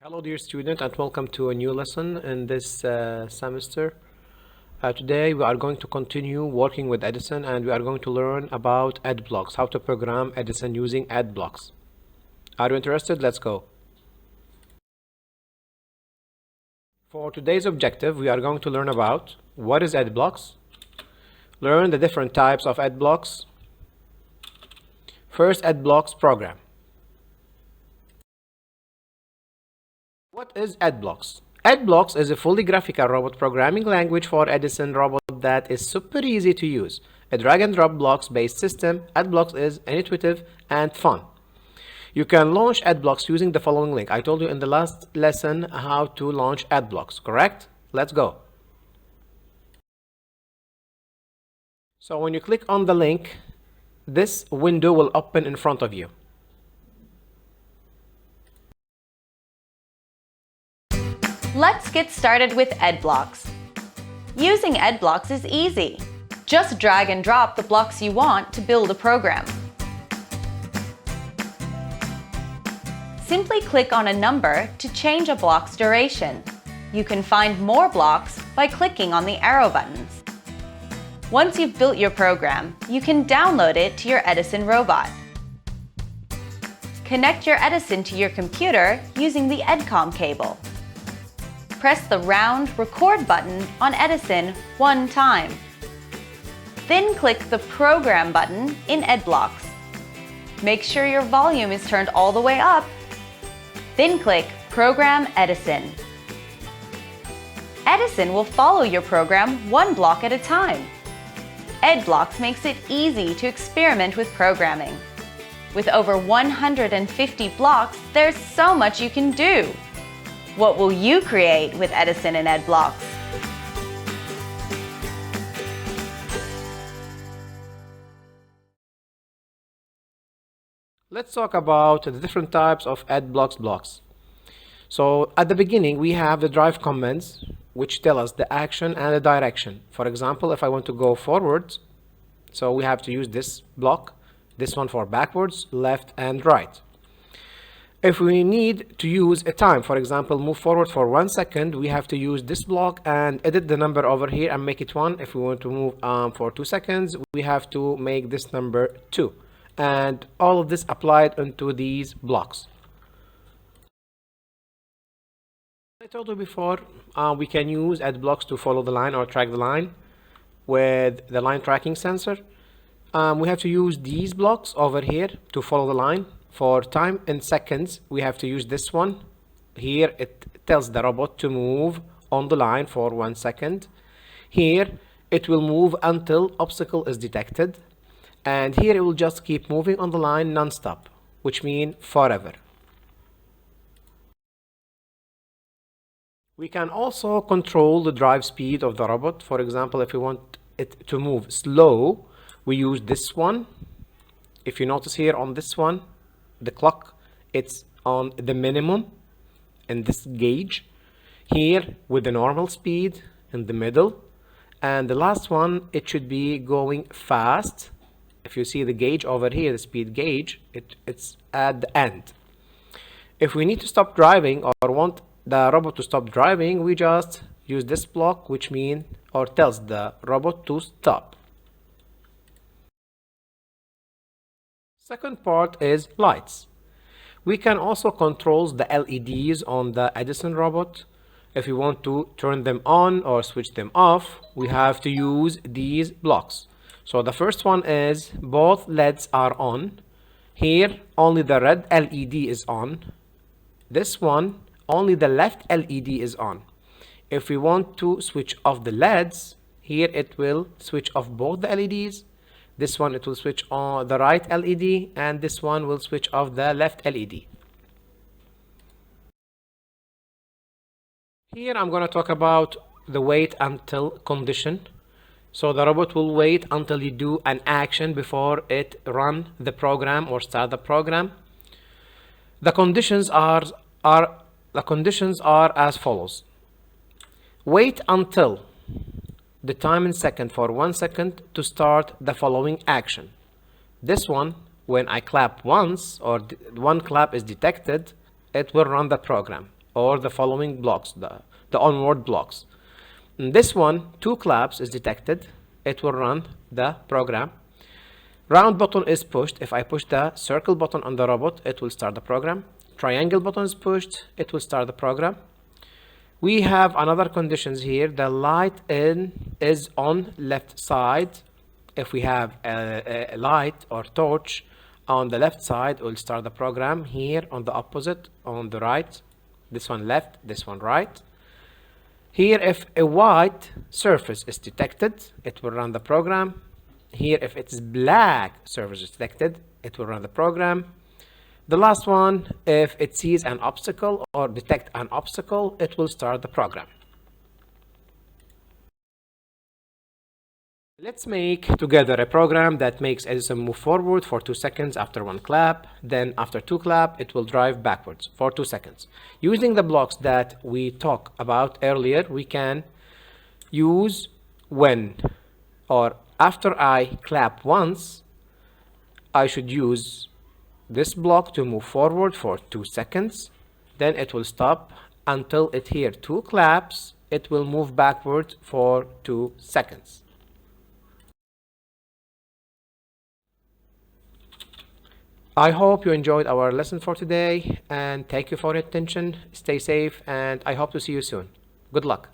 Hello dear student, and welcome to a new lesson in this semester. Today we are going to continue working with Edison, and we are going to learn about edblocks, how to program Edison using edblocks. Are you interested? Let's go. For today's objective, we are going to learn about what is edblocks, learn the different types of edblocks. First, edblocks program. What is edblocks? edblocks is a fully graphical robot programming language for Edison robot that is super easy to use. A drag and drop blocks based system. edblocks is intuitive and fun. You can launch edblocks using the following link. I told you in the last lesson how to launch edblocks, correct? Let's go. So when you click on the link, this window will open in front of you. Let's get started with edblocks. Using edblocks is easy. Just drag and drop the blocks you want to build a program. Simply click on a number to change a block's duration. You can find more blocks by clicking on the arrow buttons. Once you've built your program, you can download it to your Edison robot. Connect your Edison to your computer using the EDCOM cable. Press the round record button on Edison one time. Then click the program button in edblocks. Make sure your volume is turned all the way up. Then click Program Edison. Edison will follow your program one block at a time. edblocks makes it easy to experiment with programming. With over 150 blocks, there's so much you can do. What will you create with Edison and edblocks? Let's talk about the different types of edblocks blocks. So at the beginning, we have the drive commands, which tell us the action and the direction. For example, if I want to go forward, so we have to use this block, this one for backwards, left and right. If we need to use a time, for example, move forward for 1 second, we have to use this block and edit the number over here and make it 1. If we want to move for 2 seconds, we have to make this number 2. And all of this applied into these blocks. I told you before, we can use edblocks to follow the line or track the line with the line tracking sensor. We have to use these blocks over here to follow the line. For time in seconds, we have to use this one. Here it tells the robot to move on the line for 1 second. Here it will move until obstacle is detected. And here it will just keep moving on the line non-stop, which means forever. We can also control the drive speed of the robot. For example, if we want it to move slow, we use this one. If you notice here on this one, the clock, it's on the minimum in this gauge. Here with the normal speed in the middle, and the last one, it should be going fast. If you see the gauge over here, the speed gauge, it's at the end. If we need to stop driving or want the robot to stop driving, we just use this block, which means or tells the robot to stop. Second part is lights. We can also control the LEDs on the Edison robot. If we want to turn them on or switch them off, we have to use these blocks. So the first one is both LEDs are on. Here only the red LED is on. This one only the left LED is on. If we want to switch off the LEDs, here it will switch off both the LEDs. This one it will switch on the right LED, and this one will switch off the left LED. Here I'm going to talk about the wait until condition. So the robot will wait until you do an action before it run the program or start the program. The conditions are as follows. Wait until the time in second for 1 second to start the following action. This one, when I clap once or one clap is detected, it will run the program. or the following blocks, the onward blocks. In this one, 2 claps is detected. It will run the program. Round button is pushed. If I push the circle button on the robot, it will start the program. Triangle button is pushed. It will start the program. We have another conditions here. The light is on left side. If we have a light or torch on the left side, we'll start the program. Here on the opposite, on the right, this one left, this one right. Here, if a white surface is detected, it will run the program. Here, if it's black surface is detected, it will run the program. The last one, if it sees an obstacle or detect an obstacle, it will start the program. Let's make together a program that makes Edison move forward for 2 seconds after 1 clap. Then after 2 clap, it will drive backwards for 2 seconds. Using the blocks that we talked about earlier, we can use when or after I clap once, I should use this block to move forward for 2 seconds. Then it will stop until it hears 2 claps. It will move backward for 2 seconds. I hope you enjoyed our lesson for today, and thank you for your attention. Stay safe, and I hope to see you soon. Good luck.